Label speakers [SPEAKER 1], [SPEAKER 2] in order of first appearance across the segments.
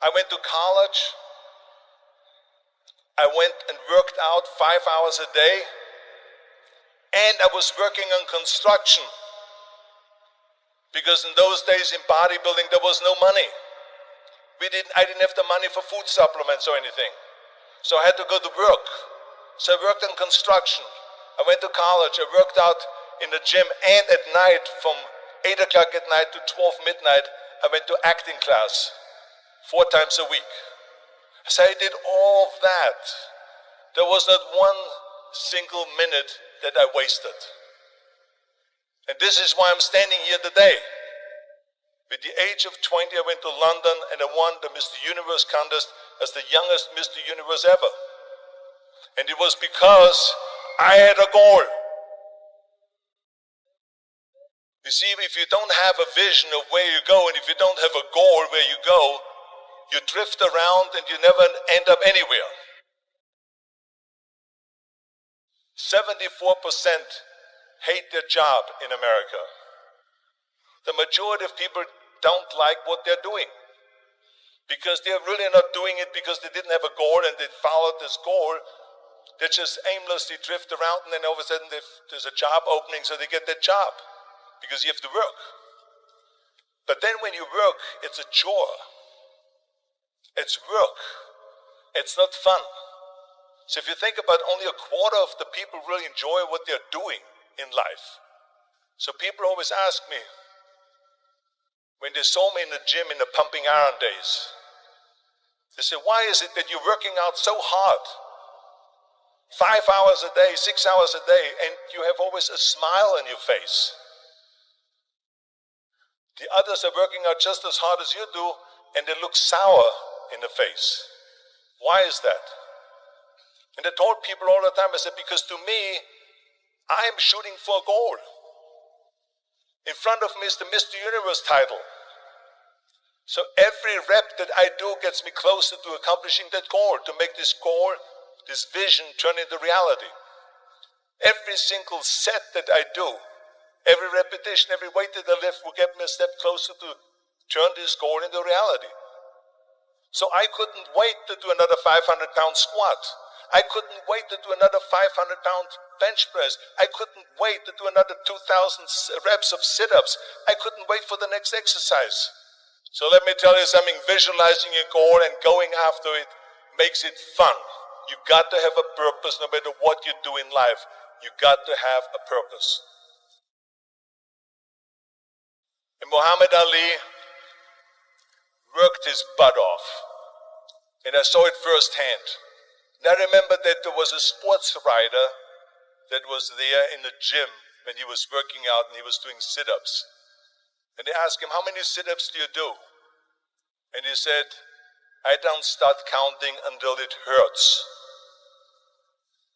[SPEAKER 1] I went to college. I went and worked out 5 hours a day, and I was working on construction. Because in those days in bodybuilding, there was no money. I didn't have the money for food supplements or anything. So I had to go to work. So I worked on construction. I went to college. I worked out in the gym, and at night, from 8 o'clock at night to 12 midnight, I went to acting class 4 times a week. So I did all of that. There was not one single minute that I wasted. And this is why I'm standing here today. With the age of 20, I went to London and I won the Mr. Universe contest as the youngest Mr. Universe ever. And it was because I had a goal. You see, if you don't have a vision of where you go, and if you don't have a goal where you go, you drift around and you never end up anywhere. 74% hate their job in America. The majority of people don't like what they're doing because they're really not doing it because they didn't have a goal and they followed this goal. They just aimlessly drift around, and then all of a sudden there's a job opening, so they get that job because you have to work. But then when you work, it's a chore. It's work. It's not fun. So if you think about, only a quarter of the people really enjoy what they're doing in life. So people always ask me, when they saw me in the gym in the pumping iron days, they say, why is it that you're working out so hard? 5 hours a day, 6 hours a day, and you have always a smile on your face. The others are working out just as hard as you do, and they look sour in the face. Why is that? And I told people all the time, I said, because to me, I'm shooting for a goal. In front of me is the Mr. Universe title. So every rep that I do gets me closer to accomplishing that goal, to make this goal, this vision, turn into reality. Every single set that I do, every repetition, every weight that I lift will get me a step closer to turn this goal into reality. So I couldn't wait to do another 500-pound squat. I couldn't wait to do another 500-pound bench press. I couldn't wait to do another 2,000 reps of sit-ups. I couldn't wait for the next exercise. So let me tell you something, visualizing your goal and going after it makes it fun. You've got to have a purpose no matter what you do in life. You've got to have a purpose. And Muhammad Ali worked his butt off. And I saw it firsthand. And I remember that there was a sports writer that was there in the gym when he was working out and he was doing sit-ups. And they asked him, how many sit-ups do you do? And he said, I don't start counting until it hurts.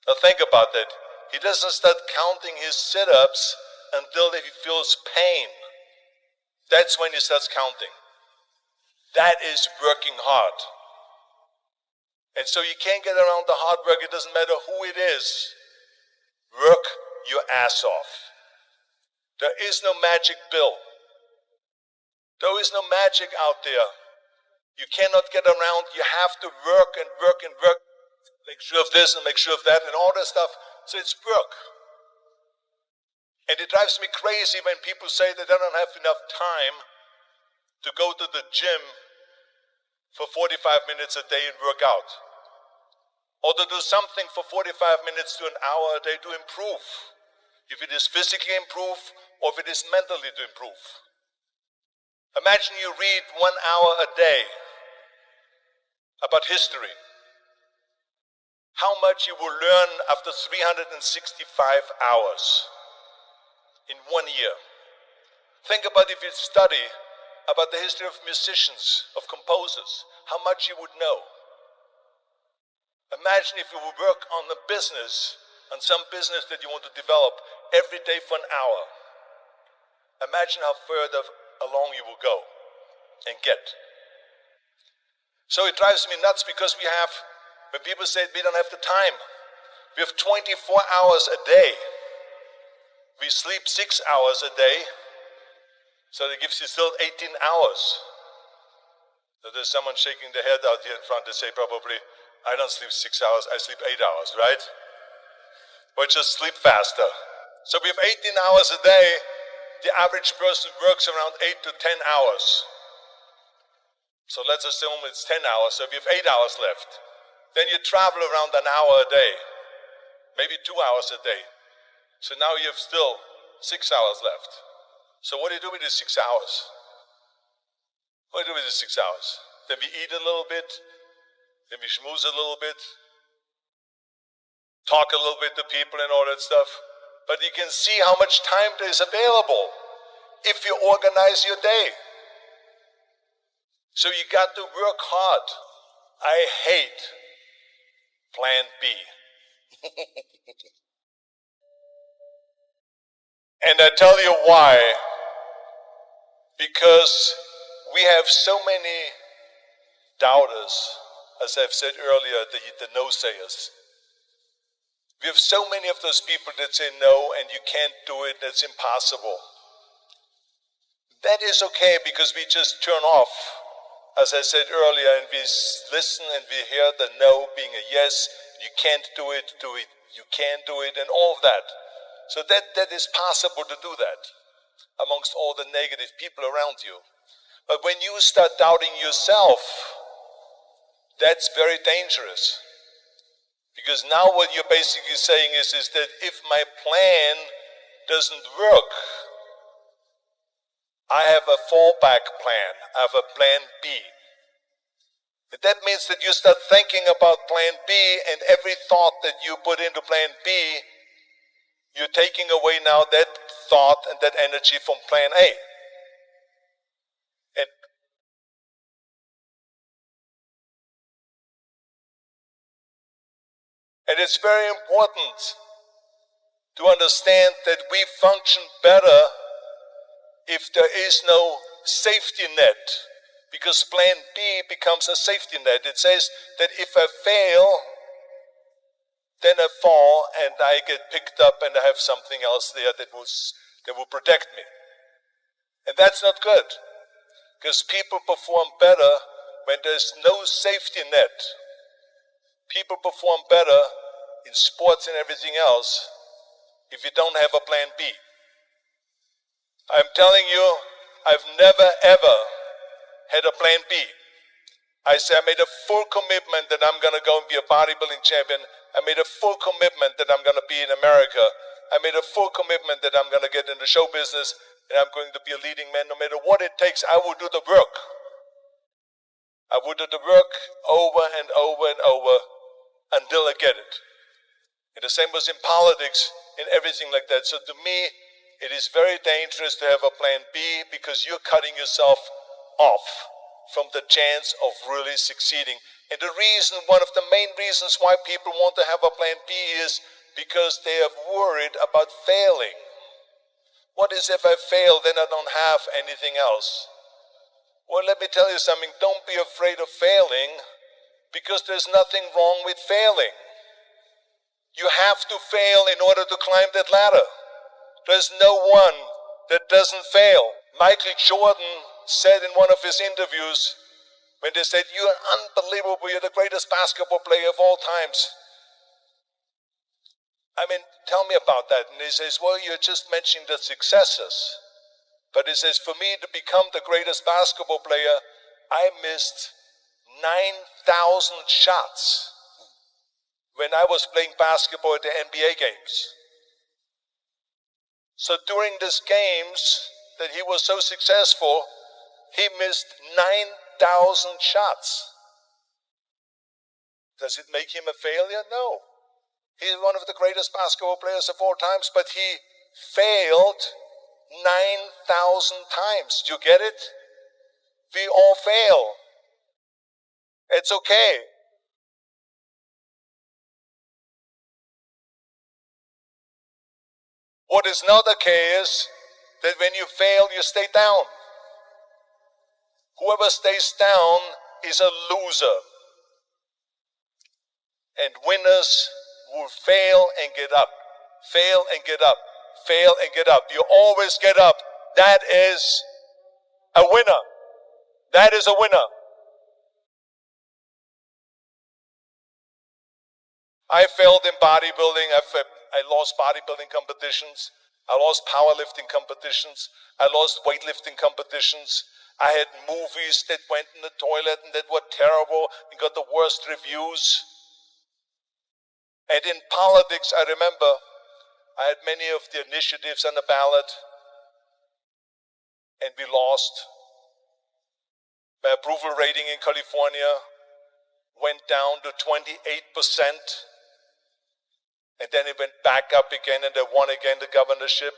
[SPEAKER 1] Now think about that. He doesn't start counting his sit-ups until he feels pain. That's when he starts counting. That is working hard. And so you can't get around the hard work. It doesn't matter who it is. Work your ass off. There is no magic pill. There is no magic out there. You cannot get around. You have to work and work and work. Make sure of this and make sure of that and all that stuff. So it's work. And it drives me crazy when people say that they don't have enough time to go to the gym for 45 minutes a day and work out. Or to do something for 45 minutes to an hour a day to improve. If it is physically improve or if it is mentally to improve. Imagine you read 1 hour a day about history. How much you will learn after 365 hours in 1 year. Think about if you study about the history of musicians, of composers, how much you would know. Imagine if you would work on a business, on some business that you want to develop every day for an hour. Imagine how further along you will go and get. So it drives me nuts because we have, when people say we don't have the time, we have 24 hours a day. We sleep 6 hours a day, so that gives you still 18 hours. So there's someone shaking their head out here in front. They say probably, I don't sleep 6 hours, I sleep 8 hours, right? But just sleep faster. So we have 18 hours a day. The average person works around 8 to 10 hours. So let's assume it's 10 hours, so we have 8 hours left. Then you travel around an hour a day, maybe 2 hours a day. So now you have still 6 hours left. So what do you do with these 6 hours? What do you do with these 6 hours? Then we eat a little bit, then we schmooze a little bit, talk a little bit to people and all that stuff. But you can see how much time there is available if you organize your day. So you got to work hard. I hate plan B. And I tell you why. Because we have so many doubters, as I've said earlier, the no-sayers. We have so many of those people that say no and you can't do it, that's impossible. That is okay because we just turn off, as I said earlier, and we listen and we hear the no being a yes. You can't do it, you can't do it, and all of that. So that is possible to do that amongst all the negative people around you. But when you start doubting yourself, that's very dangerous. Because now what you're basically saying is that if my plan doesn't work, I have a fallback plan, I have a plan B. And that means that you start thinking about plan B, and every thought that you put into plan B, you're taking away now that thought and that energy from plan A. And it's very important to understand that we function better if there is no safety net, because plan B becomes a safety net. It says that if I fail, then I fall and I get picked up and I have something else there that will protect me. And that's not good, because people perform better when there's no safety net. People perform better in sports and everything else if you don't have a plan B. I'm telling you, I've never ever had a plan B. I made a full commitment that I'm going to go and be a bodybuilding champion. I made a full commitment that I'm going to be in America. I made a full commitment that I'm going to get in the show business and I'm going to be a leading man. No matter what it takes, I will do the work. I will do the work over and over and over until I get it. And the same was in politics and everything like that. So to me, it is very dangerous to have a plan B, because you're cutting yourself off from the chance of really succeeding. And the reason, one of the main reasons why people want to have a plan B is because they are worried about failing. What is if I fail, then I don't have anything else? Well, let me tell you something. Don't be afraid of failing, because there's nothing wrong with failing. You have to fail in order to climb that ladder. There's no one that doesn't fail. Michael Jordan said in one of his interviews, when they said, "You're unbelievable, you're the greatest basketball player of all times." I mean, tell me about that. And he says, well, you're just mentioning the successes. But he says, for me to become the greatest basketball player, I missed 9,000 shots when I was playing basketball at the NBA games. So during these games that he was so successful, he missed 9,000 shots. Does it make him a failure? No. He's one of the greatest basketball players of all times, but he failed 9,000 times. Do you get it? We all fail. It's okay. What is not okay is that when you fail, you stay down. Whoever stays down is a loser. And winners will fail and get up. Fail and get up. Fail and get up. You always get up. That is a winner. That is a winner. I failed in bodybuilding. I lost bodybuilding competitions. I lost powerlifting competitions. I lost weightlifting competitions. I had movies that went in the toilet and that were terrible and got the worst reviews. And in politics, I remember I had many of the initiatives on the ballot, and we lost. My approval rating in California went down to 28%, and then it went back up again, and I won again the governorship.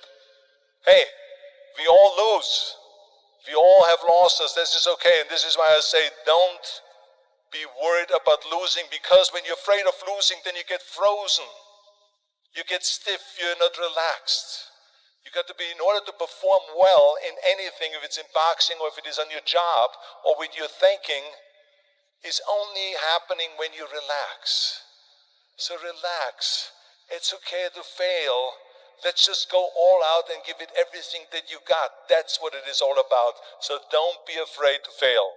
[SPEAKER 1] Hey, we all lose. We all have losses. This is okay, and this is why I say don't be worried about losing, because when you're afraid of losing, then you get frozen. You get stiff, you're not relaxed. You got to be, in order to perform well in anything, if it's in boxing or if it is on your job or with your thinking, is only happening when you relax. So relax. It's okay to fail. Let's just go all out and give it everything that you got. That's what it is all about. So don't be afraid to fail.